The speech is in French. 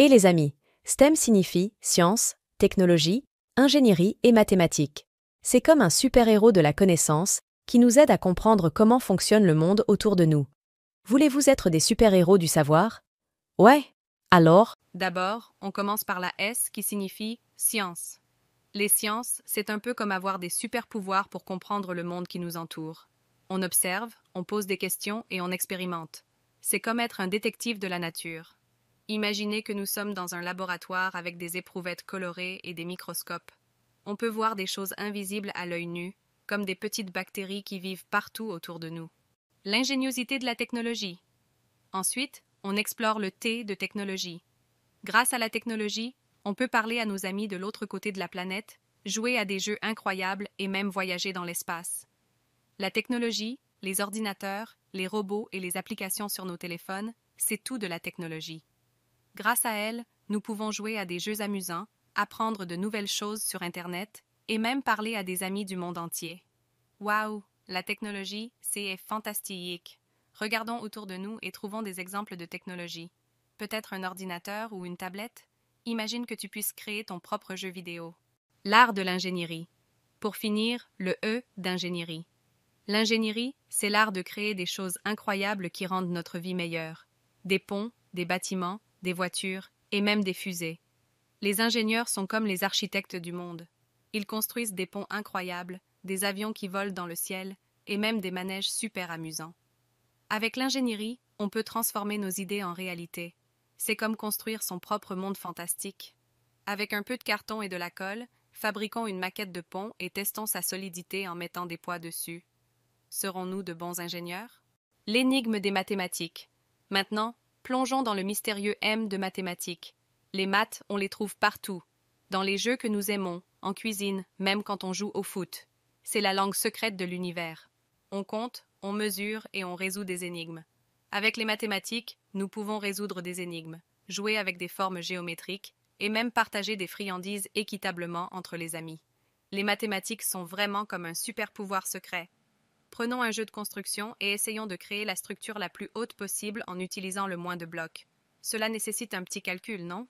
Et les amis, STEM signifie science, technologie, ingénierie et mathématiques. C'est comme un super-héros de la connaissance qui nous aide à comprendre comment fonctionne le monde autour de nous. Voulez-vous être des super-héros du savoir? Ouais. Alors, D'abord, on commence par la S qui signifie science. Les sciences, c'est un peu comme avoir des super-pouvoirs pour comprendre le monde qui nous entoure. On observe, on pose des questions et on expérimente. C'est comme être un détective de la nature. Imaginez que nous sommes dans un laboratoire avec des éprouvettes colorées et des microscopes. On peut voir des choses invisibles à l'œil nu, comme des petites bactéries qui vivent partout autour de nous. L'ingéniosité de la technologie. Ensuite, on explore le T de technologie. Grâce à la technologie, on peut parler à nos amis de l'autre côté de la planète, jouer à des jeux incroyables et même voyager dans l'espace. La technologie, les ordinateurs, les robots et les applications sur nos téléphones, c'est tout de la technologie. Grâce à elle, nous pouvons jouer à des jeux amusants, apprendre de nouvelles choses sur Internet et même parler à des amis du monde entier. Waouh, la technologie, c'est fantastique. Regardons autour de nous et trouvons des exemples de technologie. Peut-être un ordinateur ou une tablette? Imagine que tu puisses créer ton propre jeu vidéo. L'art de l'ingénierie. Pour finir, le E d'ingénierie. L'ingénierie, c'est l'art de créer des choses incroyables qui rendent notre vie meilleure. Des ponts, des bâtiments, des voitures et même des fusées. Les ingénieurs sont comme les architectes du monde. Ils construisent des ponts incroyables, des avions qui volent dans le ciel et même des manèges super amusants. Avec l'ingénierie, on peut transformer nos idées en réalité. C'est comme construire son propre monde fantastique. Avec un peu de carton et de la colle, fabriquons une maquette de pont et testons sa solidité en mettant des poids dessus. Serons-nous de bons ingénieurs? L'énigme des mathématiques. Maintenant, plongeons dans le mystérieux M de mathématiques. Les maths, on les trouve partout. Dans les jeux que nous aimons, en cuisine, même quand on joue au foot. C'est la langue secrète de l'univers. On compte, on mesure et on résout des énigmes. Avec les mathématiques, nous pouvons résoudre des énigmes, jouer avec des formes géométriques et même partager des friandises équitablement entre les amis. Les mathématiques sont vraiment comme un super pouvoir secret. Prenons un jeu de construction et essayons de créer la structure la plus haute possible en utilisant le moins de blocs. Cela nécessite un petit calcul, non?